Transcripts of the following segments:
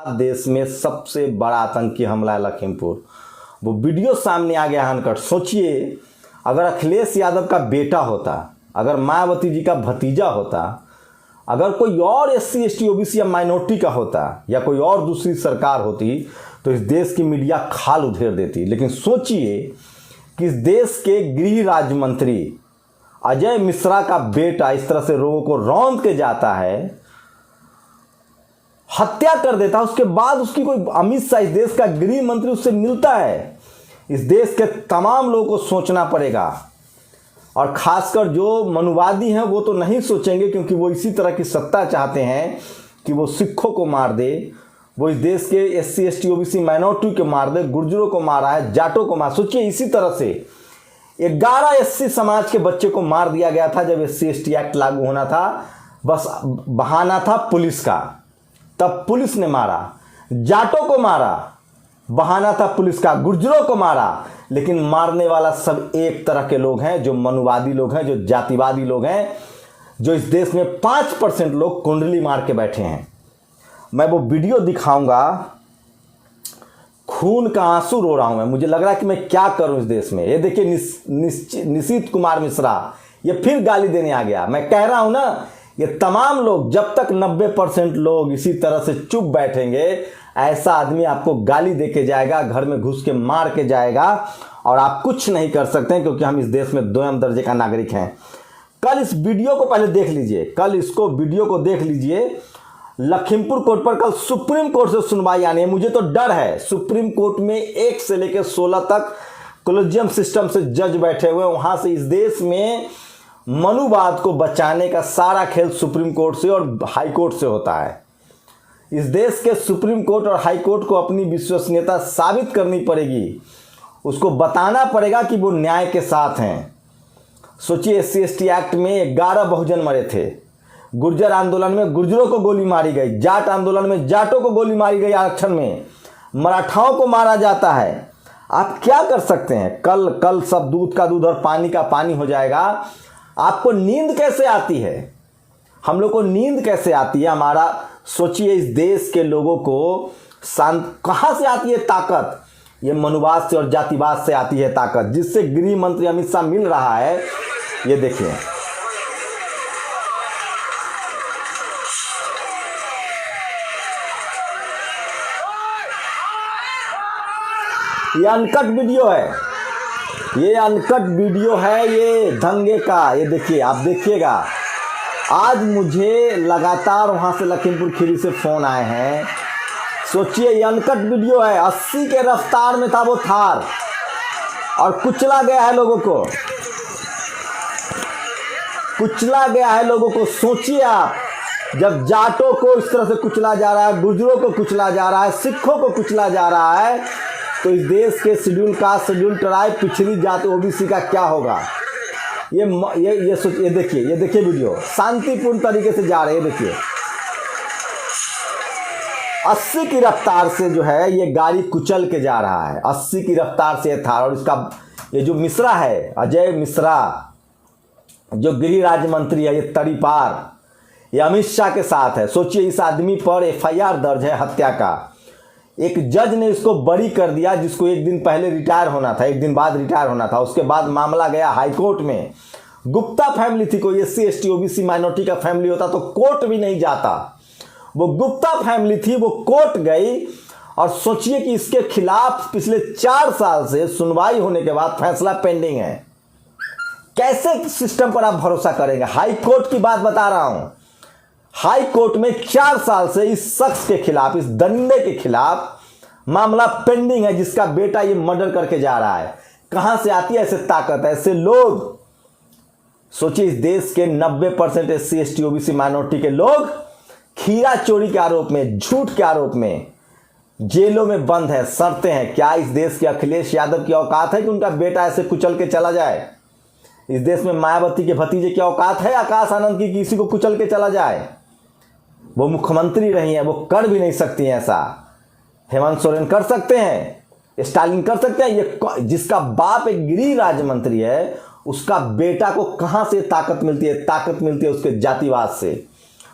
देश में सबसे बड़ा आतंकी हमला है लखीमपुर। वो वीडियो सामने आ गया अनकट। सोचिए अगर अखिलेश यादव का बेटा होता, अगर मायावती जी का भतीजा होता, अगर कोई और SC ST OBC या माइनॉरिटी का होता या कोई और दूसरी सरकार होती तो इस देश की मीडिया खाल उधेड़ देती। लेकिन सोचिए कि इस देश के गृह राज्य मंत्री अजय मिश्रा का बेटा इस तरह से लोगों को रौंद के जाता है, हत्या कर देता है, उसके बाद उसकी कोई अमित शाह इस देश का गृह मंत्री उससे मिलता है। इस देश के तमाम लोगों को सोचना पड़ेगा और खासकर जो मनुवादी हैं वो तो नहीं सोचेंगे, क्योंकि वो इसी तरह की सत्ता चाहते हैं कि वो सिखों को मार दे, वो इस देश के SC ST OBC माइनॉरिटी को मार दे, गुर्जरों को मारा है, जाटों को मार। सोचिए इसी तरह से 11 SC समाज के बच्चे को मार दिया गया था जब SC ST एक्ट लागू होना था। बस बहाना था पुलिस का, तब पुलिस ने मारा, जाटों को मारा, बहाना था पुलिस का, गुर्जरों को मारा। लेकिन मारने वाला सब एक तरह के लोग हैं, जो मनुवादी लोग हैं, जो जातिवादी लोग हैं, जो इस देश में 5% लोग कुंडली मार के बैठे हैं। मैं वो वीडियो दिखाऊंगा, खून का आंसू रो रहा हूं मैं। मुझे लग रहा है कि मैं क्या करूं इस देश में। ये देखिए नीतीश कुमार मिश्रा ये फिर गाली देने आ गया। मैं कह रहा हूं ना, ये तमाम लोग जब तक 90% लोग इसी तरह से चुप बैठेंगे, ऐसा आदमी आपको गाली दे के जाएगा, घर में घुस के मार के जाएगा और आप कुछ नहीं कर सकते हैं, क्योंकि हम इस देश में 2 दर्जे का नागरिक हैं। कल इस वीडियो को पहले देख लीजिए, कल इसको वीडियो को देख लीजिए। लखीमपुर कोर्ट पर कल सुप्रीम कोर्ट से सुनवाई आनी है। मुझे तो डर है, सुप्रीम कोर्ट में 1 से लेकर 16 तक कोलेजियम सिस्टम से जज बैठे हुए। वहां से इस देश में मनुवाद को बचाने का सारा खेल सुप्रीम कोर्ट से और हाई कोर्ट से होता है। इस देश के सुप्रीम कोर्ट और हाई कोर्ट को अपनी विश्वसनीयता साबित करनी पड़ेगी, उसको बताना पड़ेगा कि वो न्याय के साथ हैं। सोचिए SC ST एक्ट में 11 बहुजन मरे थे, गुर्जर आंदोलन में गुर्जरों को गोली मारी गई, जाट आंदोलन में जाटों को गोली मारी गई, आरक्षण में मराठाओं को मारा जाता है। आप क्या कर सकते हैं? कल सब दूध का दूध और पानी का पानी हो जाएगा। आपको नींद कैसे आती है? हम लोग को नींद कैसे आती है? हमारा सोचिए इस देश के लोगों को शांत कहां से आती है ताकत? ये मनुवाद से और जातिवाद से आती है ताकत, जिससे गृह मंत्री अमित शाह मिल रहा है। ये देखिए ये अनकट वीडियो है, ये अनकट वीडियो है, ये दंगे का। ये देखिए, आप देखिएगा। आज मुझे लगातार वहां से लखीमपुर खीरी से फोन आए हैं। सोचिए ये अनकट वीडियो है। 80 के रफ्तार में था वो थार और कुचला गया है लोगों को, कुचला गया है लोगों को। सोचिए आप, जब जाटों को इस तरह से कुचला जा रहा है, गुर्जरों को कुचला जा रहा है, सिखों को कुचला जा रहा है, तो इस देश के शेड्यूल कास्ट, शेड्यूल ट्राइब, पिछड़ी जाति OBC का क्या होगा? ये देखिए वीडियो शांतिपूर्ण तरीके से जा रहे हैं। देखिए 80 की रफ्तार से जो है ये गाड़ी कुचल के जा रहा है, 80 की रफ्तार से था। और इसका ये जो मिश्रा है, अजय मिश्रा, जो गृह राज्य मंत्री है, ये तड़ीपार, ये अमित शाह के साथ है। सोचिए इस आदमी पर FIR दर्ज है हत्या का। एक जज ने इसको बरी कर दिया, जिसको 1 दिन पहले रिटायर होना था, 1 दिन बाद रिटायर होना था। उसके बाद मामला गया हाई कोर्ट में। गुप्ता फैमिली थी, कोई SC ST OBC माइनॉरिटी का फैमिली होता तो कोर्ट भी नहीं जाता। वो गुप्ता फैमिली थी, वो कोर्ट गई। और सोचिए कि इसके खिलाफ पिछले 4 साल से सुनवाई होने के बाद फैसला पेंडिंग है। कैसे सिस्टम पर आप भरोसा करेंगे? हाई कोर्ट की बात बता रहा हूं। हाई कोर्ट में 4 साल से इस शख्स के खिलाफ, इस दंगे के खिलाफ मामला पेंडिंग है, जिसका बेटा ये मर्डर करके जा रहा है। कहां से आती है ऐसे ताकत, ऐसे लोग? सोचिए इस देश के 90% SC ST OBC माइनॉरिटी के लोग खीरा चोरी के आरोप में, झूठ के आरोप में जेलों में बंद है, सड़ते हैं। क्या इस देश के अखिलेश यादव की औकात है कि उनका बेटा ऐसे कुचल के चला जाए? इस देश में मायावती के भतीजे की औकात है आकाश आनंद की किसी को कुचल के चला जाए? वो मुख्यमंत्री रही हैं, वो कर भी नहीं सकती हैं ऐसा। हेमंत सोरेन कर सकते हैं, स्टालिन कर सकते हैं। ये जिसका बाप एक गृह राज्य मंत्री है, उसका बेटा को कहां से ताकत मिलती है? ताकत मिलती है उसके जातिवाद से,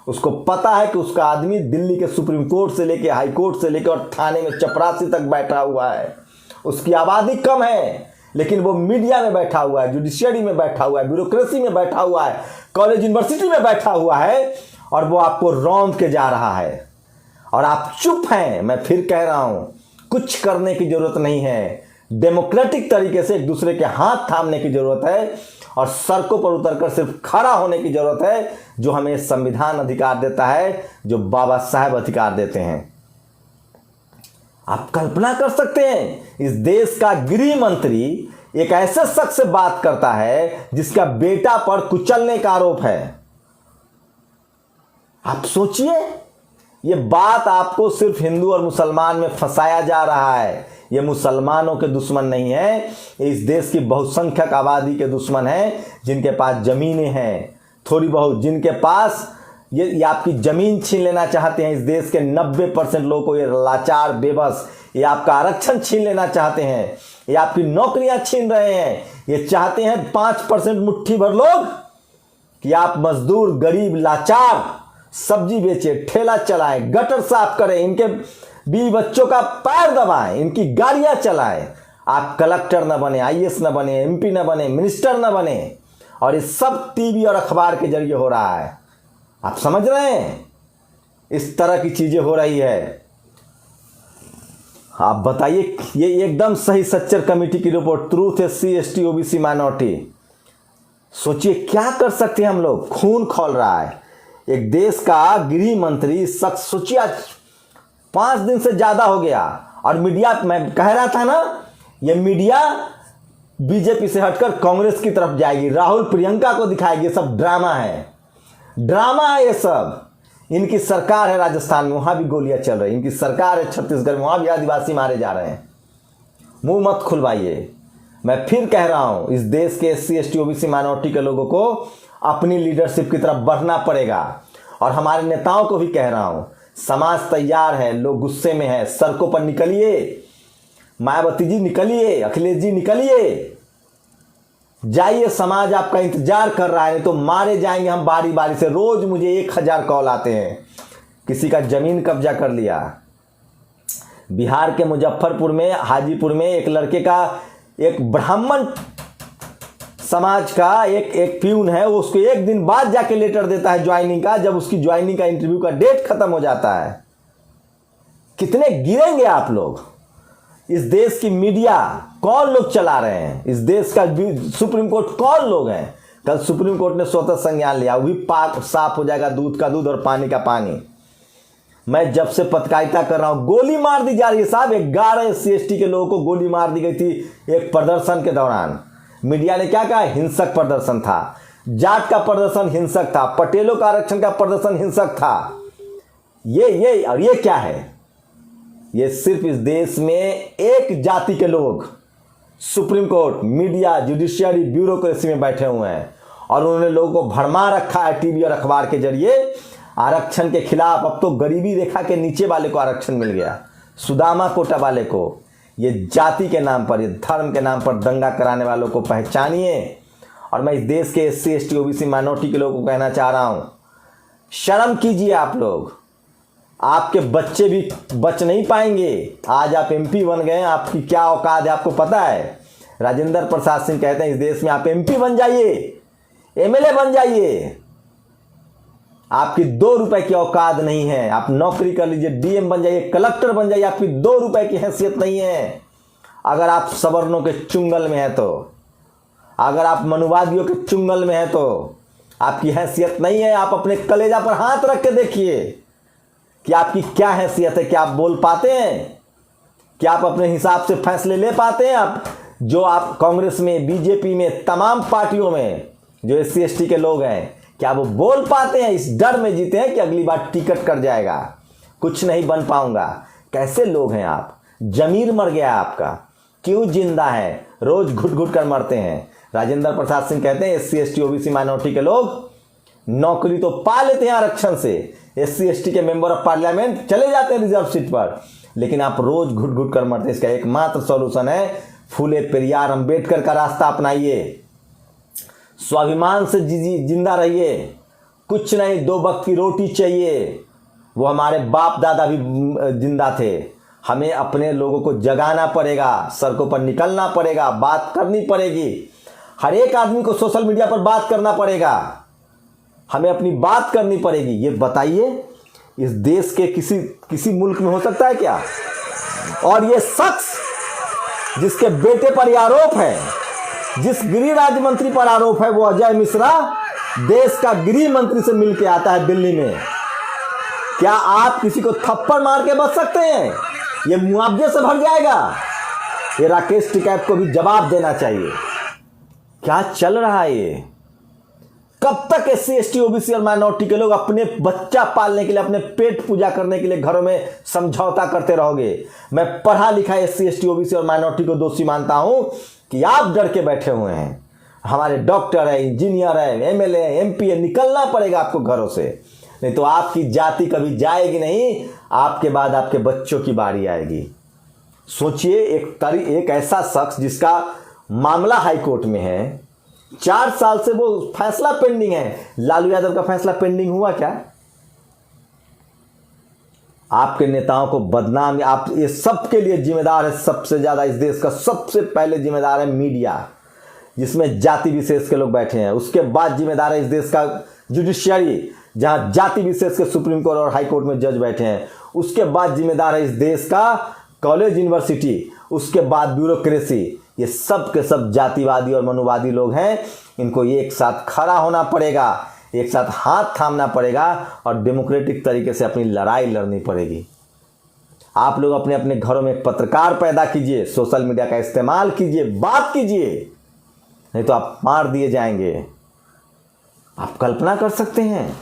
उसको पता है कि उसका आदमी दिल्ली के सुप्रीम कोर्ट से लेके हाई कोर्ट से लेके और थाने में चपरासी तक बैठा हुआ है। उसकी आबादी कम है लेकिन वो मीडिया में बैठा हुआ है, जुडिशियरी में बैठा हुआ है, ब्यूरोक्रेसी में बैठा हुआ है, कॉलेज यूनिवर्सिटी में बैठा हुआ है और वो आपको रौंद के जा रहा है और आप चुप हैं। मैं फिर कह रहा हूं, कुछ करने की जरूरत नहीं है। डेमोक्रेटिक तरीके से एक दूसरे के हाथ थामने की जरूरत है और सड़कों पर उतरकर सिर्फ खड़ा होने की जरूरत है, जो हमें संविधान अधिकार देता है, जो बाबा साहब अधिकार देते हैं। आप कल्पना कर सकते हैं, इस देश का गृह मंत्री एक ऐसे शख्स से बात करता है जिसका बेटा पर कुचलने का आरोप है। आप सोचिए, ये बात आपको सिर्फ हिंदू और मुसलमान में फंसाया जा रहा है। ये मुसलमानों के दुश्मन नहीं है, इस देश की बहुसंख्यक आबादी के दुश्मन हैं, जिनके पास जमीनें हैं थोड़ी बहुत, जिनके पास ये आपकी ज़मीन छीन लेना चाहते हैं। इस देश के 90% लोगों को ये लाचार बेबस, ये आपका आरक्षण छीन लेना चाहते हैं, ये आपकी नौकरियां छीन रहे हैं। ये चाहते हैं 5% मुट्ठी भर लोग कि आप मजदूर, गरीब, लाचार सब्जी बेचे, ठेला चलाएं, गटर साफ करें, इनके बीवी बच्चों का पैर दबाएं, इनकी गाड़ियां चलाएं। आप कलेक्टर न बने, आईएएस न बने, एमपी न बने, मिनिस्टर न बने। और ये सब टीवी और अखबार के जरिए हो रहा है। आप समझ रहे हैं, इस तरह की चीजें हो रही है। आप बताइए, ये एकदम सही सच्चर कमेटी की report, truth SC ST OBC minority. सोचिए क्या कर सकते हैं हम लोग। खून खौल रहा है। एक देश का गृह मंत्री शख्स, सोचिए आज 5 दिन से ज्यादा हो गया और मीडिया, मैं कह रहा था ना, ये मीडिया बीजेपी से हटकर कांग्रेस की तरफ जाएगी, राहुल प्रियंका को दिखाएगी। सब ड्रामा है, ड्रामा है ये सब। इनकी सरकार है राजस्थान में, वहां भी गोलियां चल रही। इनकी सरकार है छत्तीसगढ़ में, वहां भी आदिवासी मारे जा रहे हैं। मुंह मत खुलवाइए। मैं फिर कह रहा हूं, इस देश के SC ST OBC माइनॉरिटी के लोगों को अपनी लीडरशिप की तरफ बढ़ना पड़ेगा। और हमारे नेताओं को भी कह रहा हूं, समाज तैयार है, लोग गुस्से में है, सड़कों पर निकलिए। मायावती जी निकलिए, अखिलेश जी निकलिए, जाइए, समाज आपका इंतजार कर रहा है, नहीं तो मारे जाएंगे हम बारी बारी से। रोज मुझे 1000 कॉल आते हैं, किसी का जमीन कब्जा कर लिया। बिहार के मुजफ्फरपुर में, हाजीपुर में एक लड़के का, एक ब्राह्मण समाज का एक प्यून है, वो उसको 1 दिन बाद जाके लेटर देता है ज्वाइनिंग का, जब उसकी ज्वाइनिंग का इंटरव्यू का डेट खत्म हो जाता है। कितने गिरेंगे आप लोग। इस देश की मीडिया कौन लोग चला रहे हैं, इस देश का सुप्रीम कोर्ट कौन लोग हैं। कल सुप्रीम कोर्ट ने स्वतः संज्ञान लिया, वो भी पाक साफ हो जाएगा, दूध का दूध और पानी का पानी। मैं जब से पत्रकारिता कर रहा हूं, गोली मार दी जा रही है साहब। 11 SC ST के लोगों को गोली मार दी गई थी एक प्रदर्शन के दौरान। मीडिया ने क्या कहा, हिंसक प्रदर्शन था। जाट का प्रदर्शन हिंसक था, पटेलों का आरक्षण का प्रदर्शन हिंसक था। ये और ये क्या है, ये सिर्फ इस देश में एक जाति के लोग supreme court, media, judiciary, bureaucracy में बैठे हुए हैं और उन्होंने लोगों को भरमा रखा है टीवी और अखबार के जरिए आरक्षण के खिलाफ। अब तो गरीबी रेखा के नीचे वाले को आरक्षण मिल गया, सुदामा कोटा वाले को। ये जाति के नाम पर, ये धर्म के नाम पर दंगा कराने वालों को पहचानिए। और मैं इस देश के SC ST OBC माइनॉरिटी के लोगों को कहना चाह रहा हूं, शर्म कीजिए आप लोग। आपके बच्चे भी बच नहीं पाएंगे। आज आप MP बन गए, आपकी क्या औकात है आपको पता है। राजेंद्र प्रसाद सिंह कहते हैं इस देश में आप MP बन जाइए, MLA बन जाइए, आपकी 2 रुपए की औकात नहीं है। आप नौकरी कर लीजिए, DM बन जाइए, कलेक्टर बन जाइए, आपकी 2 रुपए की हैसियत नहीं है। अगर आप सवर्णों के चुंगल में है तो, अगर आप मनुवादियों के चुंगल में है तो आपकी हैसियत नहीं है। आप अपने कलेजा पर हाथ रख के देखिए कि आपकी क्या हैसियत है। क्या आप बोल पाते हैं? क्या आप अपने हिसाब से फैसले ले पाते हैं? आप जो आप कांग्रेस में, बीजेपी में, तमाम पार्टियों में जो SC ST के लोग हैं, क्या वो बोल पाते हैं? इस डर में जीते हैं कि अगली बार टिकट कट जाएगा, कुछ नहीं बन पाऊंगा। कैसे लोग हैं आप? जमीर मर गया आपका, क्यों जिंदा है? रोज घुट घुट कर मरते हैं। राजेंद्र प्रसाद सिंह कहते हैं SC ST OBC माइनॉरिटी के लोग नौकरी तो पा लेते हैं आरक्षण से, SC ST के मेंबर ऑफ पार्लियामेंट चले जाते हैं रिजर्व सीट पर, लेकिन आप रोज घुट घुट कर मरते हैं। इसका एकमात्र सॉल्यूशन है फूले पेरियार अम्बेडकर का रास्ता अपनाइए, स्वाभिमान से जिंदा रहिए, कुछ नहीं, 2 वक्त की रोटी चाहिए। वो हमारे बाप दादा भी जिंदा थे। हमें अपने लोगों को जगाना पड़ेगा, सड़कों पर निकलना पड़ेगा, बात करनी पड़ेगी। हर एक आदमी को सोशल मीडिया पर बात करना पड़ेगा, हमें अपनी बात करनी पड़ेगी। ये बताइए, इस देश के किसी मुल्क में हो सकता है क्या? और ये शख्स जिसके बेटे पर यह आरोप है, जिस गृह राज्य मंत्री पर आरोप है, वो अजय मिश्रा देश का गृह मंत्री से मिलके आता है दिल्ली में। क्या आप किसी को थप्पड़ मार के बच सकते हैं? ये मुआवजे से भर जाएगा। ये राकेश टिकैत को भी जवाब देना चाहिए। क्या चल रहा है ये? कब तक SC ST OBC और माइनॉरिटी के लोग अपने बच्चा पालने के लिए, अपने पेट पूजा करने के लिए घरों में समझौता करते रहोगे? मैं पढ़ा लिखा SC ST OBC और माइनॉरिटी को दोषी मानता हूं कि आप डर के बैठे हुए हैं। हमारे डॉक्टर है, इंजीनियर है, MLA है, MP है, निकलना पड़ेगा आपको घरों से, नहीं तो आपकी जाति कभी जाएगी नहीं। आपके बाद आपके बच्चों की बारी आएगी। सोचिए, एक ऐसा शख्स जिसका मामला हाईकोर्ट में है, 4 साल से वो फैसला पेंडिंग है। लालू यादव का फैसला पेंडिंग हुआ क्या? आपके नेताओं को बदनाम, आप ये सब के लिए जिम्मेदार है। सबसे ज्यादा इस देश का सबसे पहले जिम्मेदार है मीडिया, जिसमें जाति विशेष के लोग बैठे हैं। उसके बाद जिम्मेदार है इस देश का जुडिशियरी, जहां जाति विशेष के सुप्रीम कोर्ट और हाई कोर्ट में जज बैठे हैं। उसके बाद जिम्मेदार है इस देश का कॉलेज, यूनिवर्सिटी। उसके बाद ब्यूरोक्रेसी। ये सब के सब जातिवादी और मनुवादी लोग हैं। इनको एक साथ खड़ा होना पड़ेगा, एक साथ हाथ थामना पड़ेगा और डेमोक्रेटिक तरीके से अपनी लड़ाई लड़नी पड़ेगी। आप लोग अपने अपने घरों में पत्रकार पैदा कीजिए, सोशल मीडिया का इस्तेमाल कीजिए, बात कीजिए, नहीं तो आप मार दिए जाएंगे। आप कल्पना कर सकते हैं?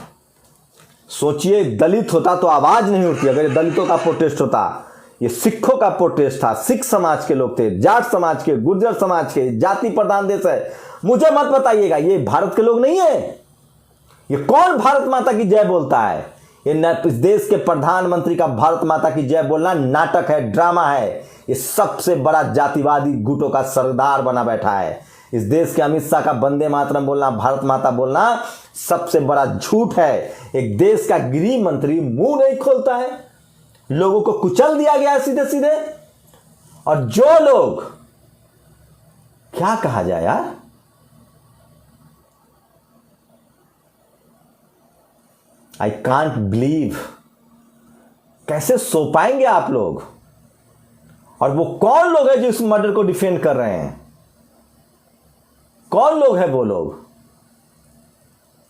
सोचिए, दलित होता तो आवाज नहीं उठती। अगर दलितों का प्रोटेस्ट होता, ये सिखों का प्रोटेस्ट था, सिख समाज के लोग थे, जाट समाज के, गुर्जर समाज के, जाति प्रधान देश है। मुझे मत बताइएगा ये भारत के लोग नहीं है। ये कौन भारत माता की जय बोलता है? ये इस देश के प्रधानमंत्री का भारत माता की जय बोलना नाटक है, ड्रामा है। ये सबसे बड़ा जातिवादी गुटों का सरदार बना बैठा है। इस देश के अमित शाह का वंदे मातरम बोलना, भारत माता बोलना सबसे बड़ा झूठ है। एक देश का गृह मंत्री मुंह नहीं खोलता है, लोगों को कुचल दिया गया है सीधे सीधे। और जो लोग, क्या कहा जाए यार, आई कांट बिलीव, कैसे सो पाएंगे आप लोग? और वो कौन लोग हैं जो इस मर्डर को डिफेंड कर रहे हैं? कौन लोग हैं वो लोग?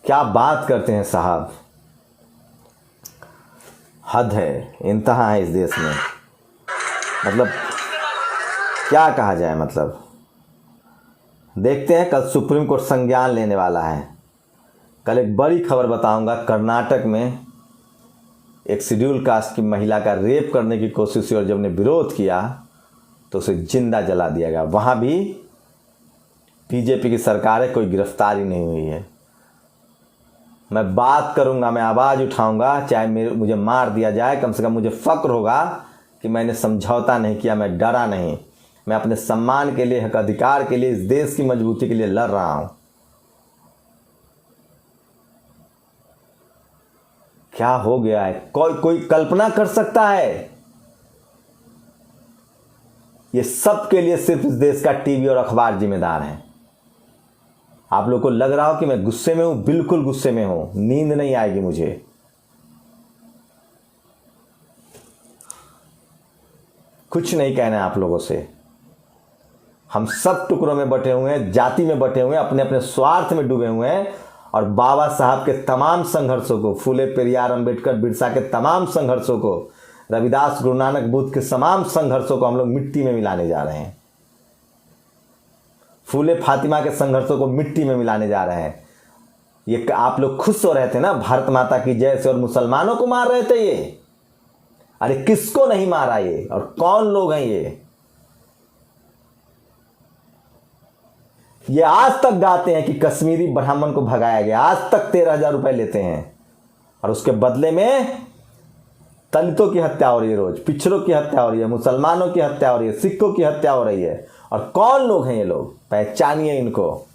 क्या बात करते हैं साहब, हद है, इंतहा है इस देश में। मतलब क्या कहा जाए, मतलब देखते हैं। कल सुप्रीम कोर्ट संज्ञान लेने वाला है। कल एक बड़ी खबर बताऊंगा। कर्नाटक में एक शेड्यूल कास्ट की महिला का रेप करने की कोशिश हुई और जब ने विरोध किया तो उसे जिंदा जला दिया गया। वहां भी बीजेपी की सरकार है, कोई गिरफ्तारी नहीं हुई है। मैं बात करूंगा, मैं आवाज़ उठाऊंगा, चाहे मुझे मार दिया जाए, कम से कम मुझे फक्र होगा कि मैंने समझौता नहीं किया, मैं डरा नहीं। मैं अपने सम्मान के लिए, हक अधिकार के लिए, इस देश की मजबूती के लिए लड़ रहा हूं। क्या हो गया है? कोई कल्पना कर सकता है? ये सब के लिए सिर्फ इस देश का टीवी और अखबार जिम्मेदार हैं। आप लोग को लग रहा हो कि मैं गुस्से में हूं, बिल्कुल गुस्से में हूं, नींद नहीं आएगी मुझे। कुछ नहीं कहना है आप लोगों से। हम सब टुकड़ों में बटे हुए हैं, जाति में बटे हुए हैं, अपने अपने स्वार्थ में डूबे हुए हैं। और बाबा साहब के तमाम संघर्षों को, फूले पेरियार, अंबेडकर, बिरसा के तमाम संघर्षों को, रविदास, गुरु नानक, बुद्ध के तमाम संघर्षों को हम लोग मिट्टी में मिलाने जा रहे हैं। फूले फातिमा के संघर्षों को मिट्टी में मिलाने जा रहे हैं। ये आप लोग खुश हो रहे थे ना भारत माता की जय से, और मुसलमानों को मार रहे थे ये। अरे किसको नहीं मारा ये, और कौन लोग हैं ये आज तक गाते हैं कि कश्मीरी ब्राह्मण को भगाया गया। आज तक 13,000 रुपए लेते हैं और उसके बदले में दलितों की हत्या हो रही है, रोज पिछड़ों की हत्या हो रही है, मुसलमानों की हत्या हो रही है, सिखों की हत्या हो रही है। और कौन लोग हैं ये लोग? पहचानिए इनको।